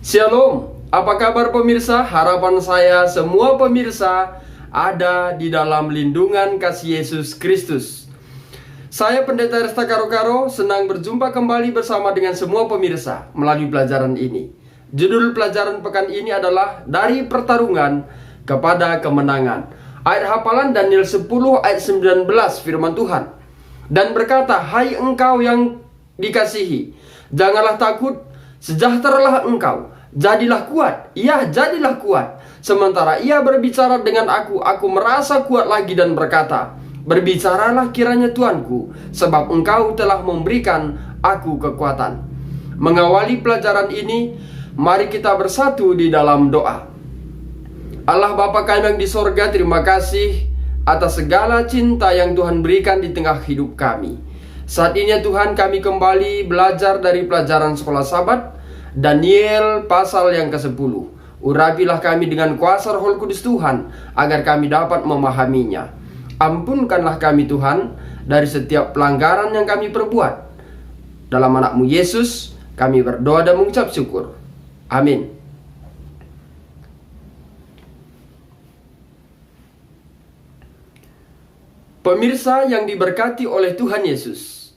Shalom, apa kabar pemirsa? Harapan saya semua pemirsa ada di dalam lindungan kasih Yesus Kristus. Saya Pendeta Resta Karo-Karo senang berjumpa kembali bersama dengan semua pemirsa melalui pelajaran ini. Judul pelajaran pekan ini adalah Dari Pertarungan kepada Kemenangan. Ayat hafalan Daniel 10 ayat 19 firman Tuhan. Dan berkata, hai engkau yang dikasihi, janganlah takut, sejahteralah engkau, jadilah kuat, ya jadilah kuat. Sementara ia berbicara dengan aku merasa kuat lagi dan berkata, berbicaralah kiranya Tuanku, sebab engkau telah memberikan aku kekuatan. Mengawali pelajaran ini, mari kita bersatu di dalam doa. Allah Bapa kami yang di sorga, terima kasih atas segala cinta yang Tuhan berikan di tengah hidup kami. Saat ini Tuhan, kami kembali belajar dari pelajaran sekolah Sabat Daniel pasal yang ke-10. Urapilah kami dengan kuasa Roh Kudus Tuhan, agar kami dapat memahaminya. Ampunkanlah kami Tuhan dari setiap pelanggaran yang kami perbuat. Dalam anak-Mu Yesus kami berdoa dan mengucap syukur. Amin. Pemirsa yang diberkati oleh Tuhan Yesus,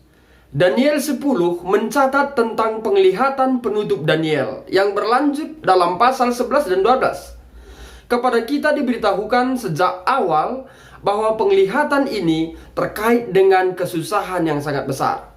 Daniel 10 mencatat tentang penglihatan penutup Daniel yang berlanjut dalam pasal 11 dan 12. Kepada kita diberitahukan sejak awal bahwa penglihatan ini terkait dengan kesusahan yang sangat besar.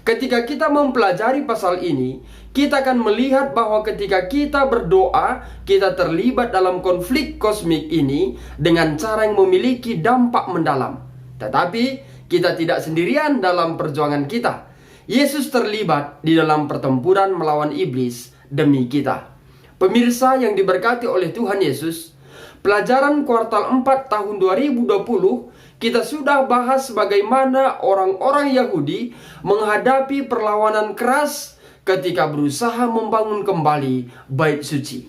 Ketika kita mempelajari pasal ini, kita akan melihat bahwa ketika kita berdoa, kita terlibat dalam konflik kosmik ini dengan cara yang memiliki dampak mendalam. Tetapi kita tidak sendirian dalam perjuangan kita. Yesus terlibat di dalam pertempuran melawan iblis demi kita. Pemirsa yang diberkati oleh Tuhan Yesus, pelajaran kuartal 4 tahun 2020, kita sudah bahas bagaimana orang-orang Yahudi menghadapi perlawanan keras ketika berusaha membangun kembali bait suci.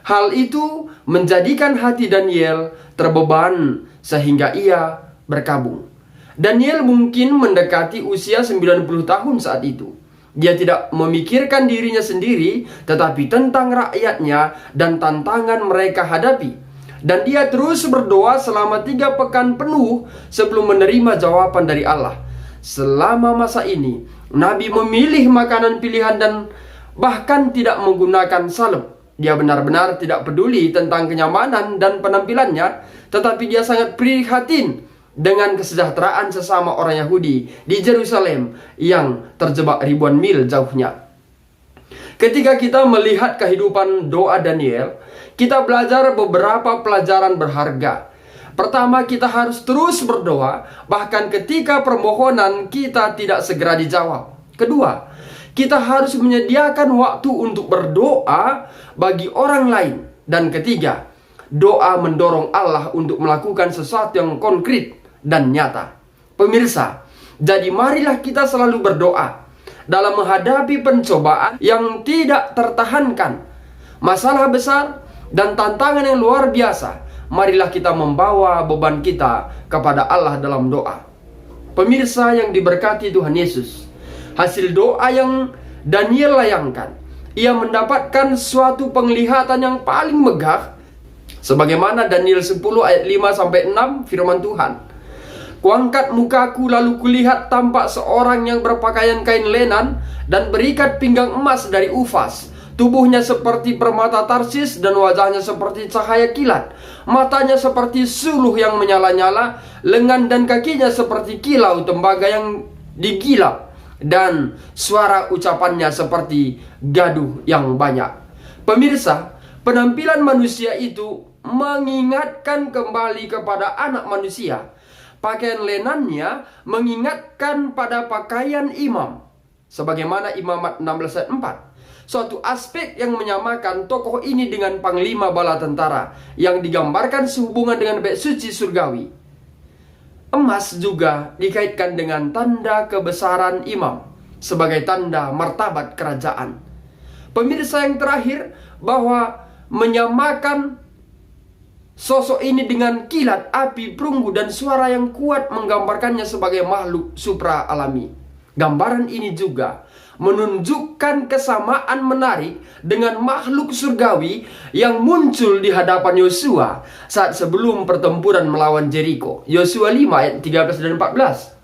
Hal itu menjadikan hati Daniel terbeban sehingga ia berkabung. Daniel mungkin mendekati usia 90 tahun saat itu. Dia tidak memikirkan dirinya sendiri, tetapi tentang rakyatnya dan tantangan mereka hadapi. Dan dia terus berdoa selama 3 pekan penuh sebelum menerima jawaban dari Allah. Selama masa ini, Nabi memilih makanan pilihan dan bahkan tidak menggunakan salep. Dia benar-benar tidak peduli tentang kenyamanan dan penampilannya, tetapi dia sangat prihatin dengan kesejahteraan sesama orang Yahudi di Yerusalem yang terjebak ribuan mil jauhnya. Ketika kita melihat kehidupan doa Daniel, kita belajar beberapa pelajaran berharga. Pertama, kita harus terus berdoa bahkan ketika permohonan kita tidak segera dijawab. Kedua, kita harus menyediakan waktu untuk berdoa bagi orang lain. Dan ketiga, doa mendorong Allah untuk melakukan sesuatu yang konkret dan nyata. Pemirsa, jadi marilah kita selalu berdoa dalam menghadapi pencobaan yang tidak tertahankan, masalah besar dan tantangan yang luar biasa. Marilah kita membawa beban kita kepada Allah dalam doa. Pemirsa yang diberkati Tuhan Yesus, hasil doa yang Daniel layangkan, ia mendapatkan suatu penglihatan yang paling megah, sebagaimana Daniel 10 ayat 5-6 firman Tuhan. Kuangkat mukaku lalu kulihat tampak seorang yang berpakaian kain lenan dan berikat pinggang emas dari Ufas. Tubuhnya seperti permata Tarsis dan wajahnya seperti cahaya kilat. Matanya seperti suluh yang menyala-nyala, lengan dan kakinya seperti kilau tembaga yang digilap, dan suara ucapannya seperti gaduh yang banyak. Pemirsa, penampilan manusia itu mengingatkan kembali kepada anak manusia. Pakaian lenannya mengingatkan pada pakaian imam, sebagaimana Imamat 16 ayat 4. Suatu aspek yang menyamakan tokoh ini dengan panglima bala tentara yang digambarkan sehubungan dengan bait suci surgawi. Emas juga dikaitkan dengan tanda kebesaran imam sebagai tanda martabat kerajaan. Pemirsa yang terakhir, bahwa menyamakan sosok ini dengan kilat, api, perunggu, dan suara yang kuat menggambarkannya sebagai makhluk supra alami. Gambaran ini juga menunjukkan kesamaan menarik dengan makhluk surgawi yang muncul di hadapan Yosua saat sebelum pertempuran melawan Jericho. Yosua 5 ayat 13 dan 14.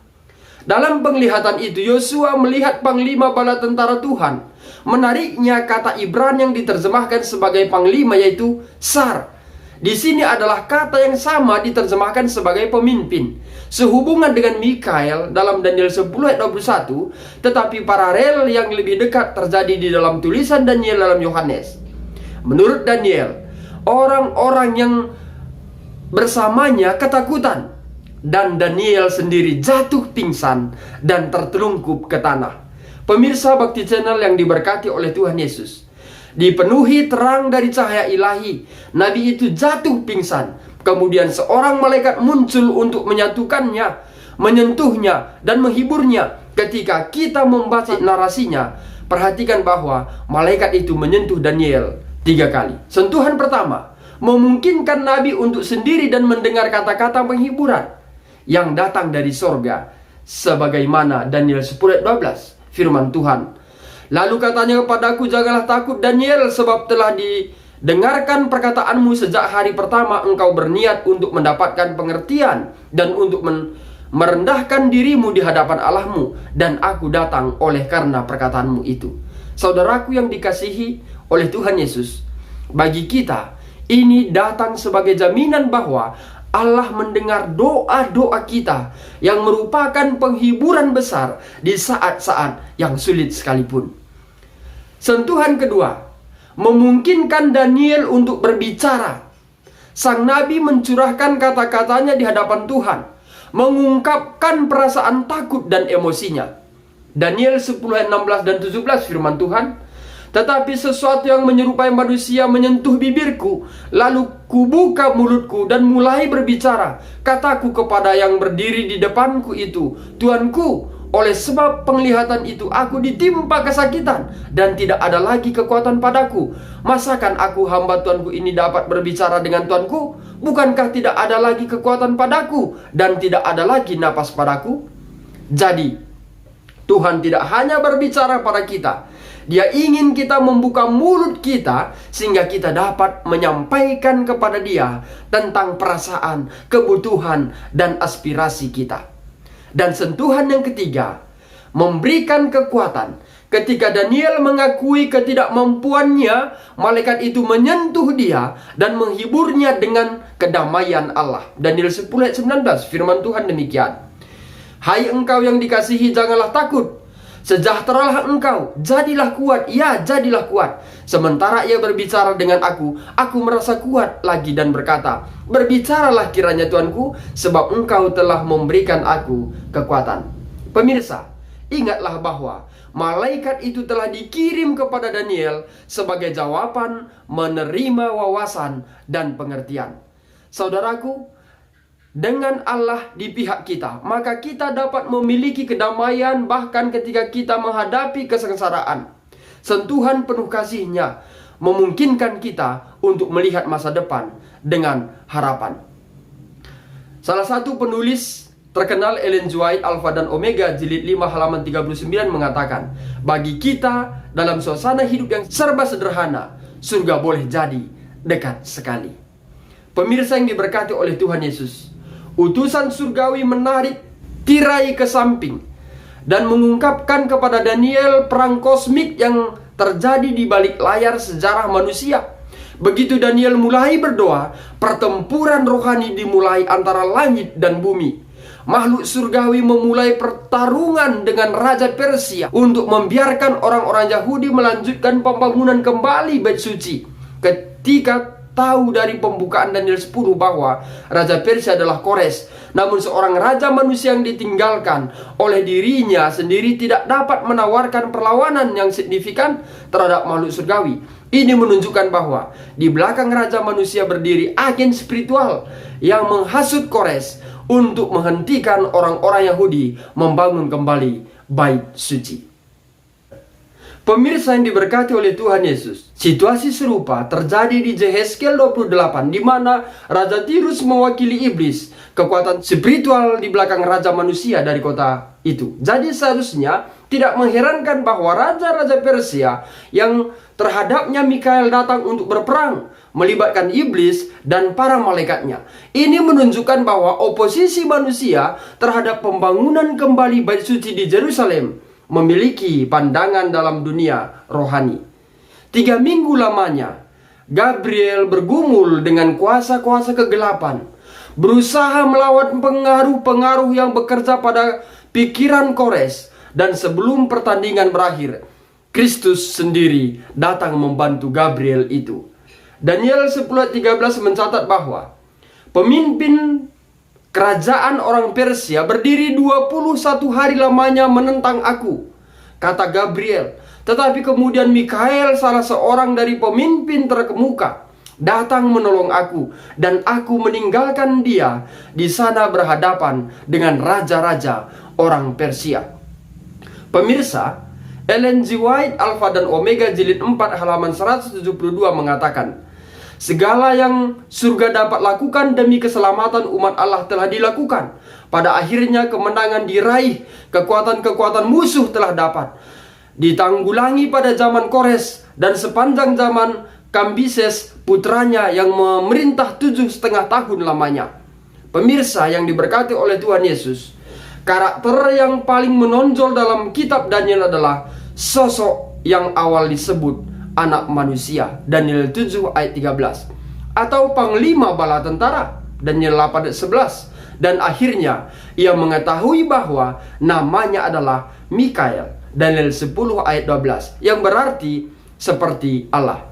Dalam penglihatan itu, Yosua melihat panglima bala tentara Tuhan. Menariknya, kata Ibrani yang diterjemahkan sebagai panglima yaitu Sar. Di sini adalah kata yang sama diterjemahkan sebagai pemimpin. Sehubungan dengan Mikael dalam Daniel 10 ayat 21, tetapi paralel yang lebih dekat terjadi di dalam tulisan Daniel dalam Yohanes. Menurut Daniel, orang-orang yang bersamanya ketakutan, dan Daniel sendiri jatuh pingsan dan tertelungkup ke tanah. Pemirsa Bakti Channel yang diberkati oleh Tuhan Yesus, dipenuhi terang dari cahaya ilahi, nabi itu jatuh pingsan. Kemudian seorang malaikat muncul untuk menyatukannya, menyentuhnya, dan menghiburnya. Ketika kita membaca narasinya, perhatikan bahwa malaikat itu menyentuh Daniel 3 kali. Sentuhan pertama memungkinkan nabi untuk sendiri dan mendengar kata-kata penghiburan yang datang dari sorga, sebagaimana Daniel 10 ayat 12, firman Tuhan. Lalu katanya kepadaku, janganlah takut Daniel, sebab telah didengarkan perkataanmu sejak hari pertama engkau berniat untuk mendapatkan pengertian dan untuk merendahkan dirimu di hadapan Allahmu, dan aku datang oleh karena perkataanmu itu. Saudaraku yang dikasihi oleh Tuhan Yesus, bagi kita ini datang sebagai jaminan bahwa Allah mendengar doa-doa kita yang merupakan penghiburan besar di saat-saat yang sulit sekalipun. Sentuhan kedua memungkinkan Daniel untuk berbicara. Sang nabi mencurahkan kata-katanya di hadapan Tuhan, mengungkapkan perasaan takut dan emosinya. Daniel 10 ayat 16 dan 17 firman Tuhan, tetapi sesuatu yang menyerupai manusia menyentuh bibirku, lalu kubuka mulutku dan mulai berbicara. Kataku kepada yang berdiri di depanku itu, Tuanku, oleh sebab penglihatan itu aku ditimpa kesakitan dan tidak ada lagi kekuatan padaku. Masakan aku hamba Tuanku ini dapat berbicara dengan Tuanku? Bukankah tidak ada lagi kekuatan padaku dan tidak ada lagi napas padaku? Jadi, Tuhan tidak hanya berbicara pada kita, Dia ingin kita membuka mulut kita sehingga kita dapat menyampaikan kepada Dia tentang perasaan, kebutuhan, dan aspirasi kita. Dan sentuhan yang ketiga memberikan kekuatan. Ketika Daniel mengakui ketidakmampuannya, malaikat itu menyentuh dia dan menghiburnya dengan kedamaian Allah. Daniel 10 ayat 19 firman Tuhan demikian. Hai engkau yang dikasihi, janganlah takut. Sejahteralah engkau, jadilah kuat, ya jadilah kuat. Sementara ia berbicara dengan aku merasa kuat lagi dan berkata, berbicaralah kiranya Tuanku, sebab engkau telah memberikan aku kekuatan. Pemirsa, ingatlah bahwa malaikat itu telah dikirim kepada Daniel sebagai jawaban menerima wawasan dan pengertian. Saudaraku, dengan Allah di pihak kita, maka kita dapat memiliki kedamaian bahkan ketika kita menghadapi kesengsaraan. Sentuhan penuh kasih-Nya memungkinkan kita untuk melihat masa depan dengan harapan. Salah satu penulis terkenal, Ellen G. White, Alpha dan Omega, jilid 5 halaman 39 mengatakan, bagi kita dalam suasana hidup yang serba sederhana, surga boleh jadi dekat sekali. Pemirsa yang diberkati oleh Tuhan Yesus, utusan surgawi menarik tirai ke samping dan mengungkapkan kepada Daniel perang kosmik yang terjadi di balik layar sejarah manusia. Begitu Daniel mulai berdoa, pertempuran rohani dimulai antara langit dan bumi. Makhluk surgawi memulai pertarungan dengan Raja Persia untuk membiarkan orang-orang Yahudi melanjutkan pembangunan kembali Bait Suci. Ketika tahu dari pembukaan Daniel 10 bahwa Raja Persia adalah Kores, namun seorang raja manusia yang ditinggalkan oleh dirinya sendiri tidak dapat menawarkan perlawanan yang signifikan terhadap makhluk surgawi. Ini menunjukkan bahwa di belakang raja manusia berdiri agen spiritual yang menghasut Kores untuk menghentikan orang-orang Yahudi membangun kembali Bait Suci. Pemirsa yang diberkati oleh Tuhan Yesus, situasi serupa terjadi di Yehezkiel 28, di mana Raja Tirus mewakili iblis, kekuatan spiritual di belakang raja manusia dari kota itu. Jadi seharusnya Tidak mengherankan bahwa raja-raja Persia yang terhadapnya Mikael datang untuk berperang, melibatkan iblis dan para malaikatnya. Ini menunjukkan bahwa oposisi manusia terhadap pembangunan kembali bait suci di Yerusalem memiliki pandangan dalam dunia rohani. 3 minggu lamanya, Gabriel bergumul dengan kuasa-kuasa kegelapan, berusaha melawan pengaruh-pengaruh yang bekerja pada pikiran Kores. Dan sebelum pertandingan berakhir, Kristus sendiri datang membantu Gabriel itu. Daniel 10:13 mencatat bahwa pemimpin kerajaan orang Persia berdiri 21 hari lamanya menentang aku, kata Gabriel. Tetapi kemudian Mikael, salah seorang dari pemimpin terkemuka, datang menolong aku, dan aku meninggalkan dia di sana berhadapan dengan raja-raja orang Persia. Pemirsa, Ellen G. White, Alpha dan Omega jilid 4 halaman 172 mengatakan, segala yang surga dapat lakukan demi keselamatan umat Allah telah dilakukan. Pada akhirnya kemenangan diraih, kekuatan-kekuatan musuh telah dapat ditanggulangi pada zaman Kores dan sepanjang zaman Kambises putranya yang memerintah 7,5 tahun lamanya. Pemirsa yang diberkati oleh Tuhan Yesus, karakter yang paling menonjol dalam kitab Daniel adalah sosok yang awal disebut anak manusia, Daniel 7 ayat 13, atau panglima bala tentara, Daniel 8 ayat 11. Dan akhirnya ia mengetahui bahwa namanya adalah Mikael, Daniel 10 ayat 12, yang berarti seperti Allah.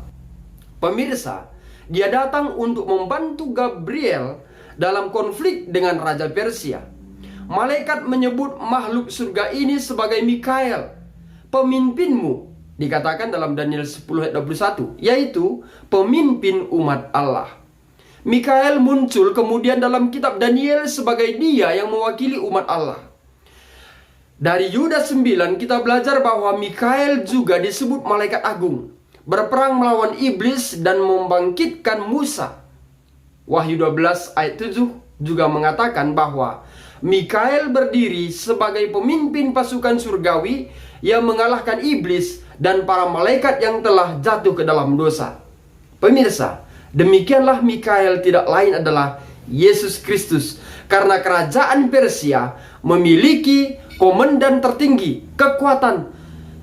Pemirsa, dia datang untuk membantu Gabriel dalam konflik dengan Raja Persia. Malaikat menyebut makhluk surga ini sebagai Mikael, pemimpinmu, dikatakan dalam Daniel 10 ayat 21, yaitu pemimpin umat Allah. Mikael muncul kemudian dalam kitab Daniel sebagai dia yang mewakili umat Allah. Dari Yudas 9 kita belajar bahwa Mikael juga disebut malaikat agung, berperang melawan iblis dan membangkitkan Musa. Wahyu 12 ayat 7 juga mengatakan bahwa Mikael berdiri sebagai pemimpin pasukan surgawi yang mengalahkan iblis dan para malaikat yang telah jatuh ke dalam dosa. Pemirsa, demikianlah Mikael tidak lain adalah Yesus Kristus, karena kerajaan Persia memiliki komandan tertinggi, kekuatan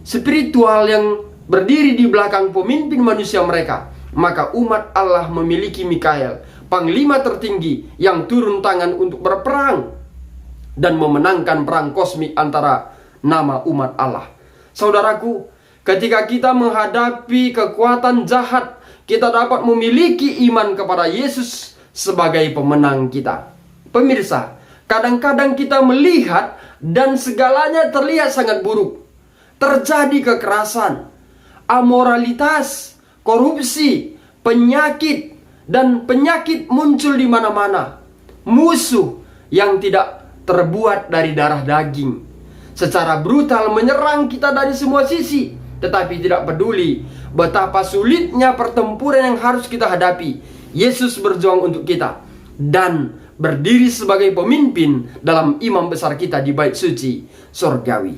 spiritual yang berdiri di belakang pemimpin manusia mereka. Maka umat Allah memiliki Mikael, panglima tertinggi yang turun tangan untuk berperang dan memenangkan perang kosmik antara nama umat Allah. Saudaraku, ketika kita menghadapi kekuatan jahat, kita dapat memiliki iman kepada Yesus sebagai pemenang kita. Pemirsa, kadang-kadang kita melihat dan segalanya terlihat sangat buruk. Terjadi kekerasan, amoralitas, korupsi, penyakit, dan penyakit muncul di mana-mana. Musuh yang tidak terbuat dari darah daging secara brutal menyerang kita dari semua sisi, tetapi tidak peduli betapa sulitnya pertempuran yang harus kita hadapi. Yesus berjuang untuk kita dan berdiri sebagai pemimpin dalam imam besar kita di bait suci surgawi.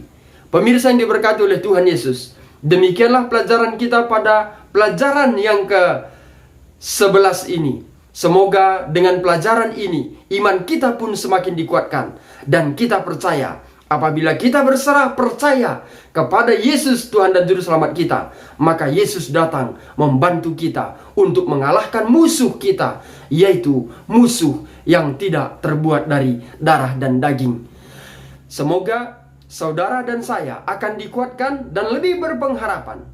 Pemirsa yang diberkati oleh Tuhan Yesus, demikianlah pelajaran kita pada pelajaran yang ke-11 ini. Semoga dengan pelajaran ini iman kita pun semakin dikuatkan, dan kita percaya apabila kita berserah percaya kepada Yesus Tuhan dan Juru Selamat kita, maka Yesus datang membantu kita untuk mengalahkan musuh kita, yaitu musuh yang tidak terbuat dari darah dan daging. Semoga saudara dan saya akan dikuatkan dan lebih berpengharapan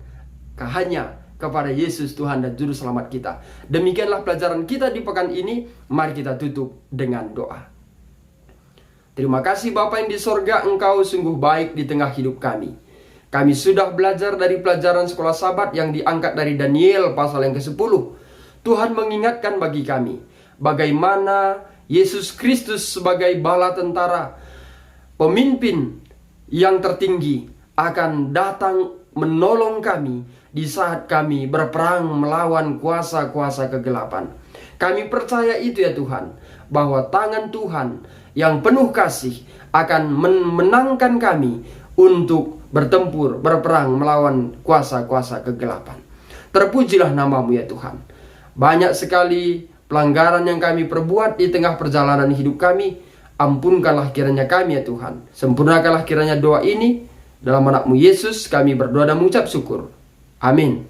hanya kepada Yesus Tuhan dan Juru Selamat kita. Demikianlah pelajaran kita di pekan ini. Mari kita tutup dengan doa. Terima kasih Bapa yang di sorga, Engkau sungguh baik di tengah hidup kami. Kami sudah belajar dari pelajaran sekolah Sabat yang diangkat dari Daniel pasal yang ke-10. Tuhan mengingatkan bagi kami bagaimana Yesus Kristus sebagai bala tentara, pemimpin yang tertinggi, akan datang menolong kami di saat kami berperang melawan kuasa-kuasa kegelapan. Kami percaya itu ya Tuhan, bahwa tangan Tuhan yang penuh kasih akan memenangkan kami untuk bertempur, berperang melawan kuasa-kuasa kegelapan. Terpujilah namamu ya Tuhan. Banyak sekali pelanggaran yang kami perbuat di tengah perjalanan hidup kami. Ampunkanlah kiranya kami ya Tuhan. Sempurnakanlah kiranya doa ini. Dalam anakmu Yesus kami berdoa dan mengucap syukur. Amin.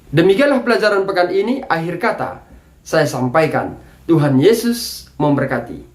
Demikianlah pelajaran pekan ini. Akhir kata saya sampaikan, Tuhan Yesus memberkati.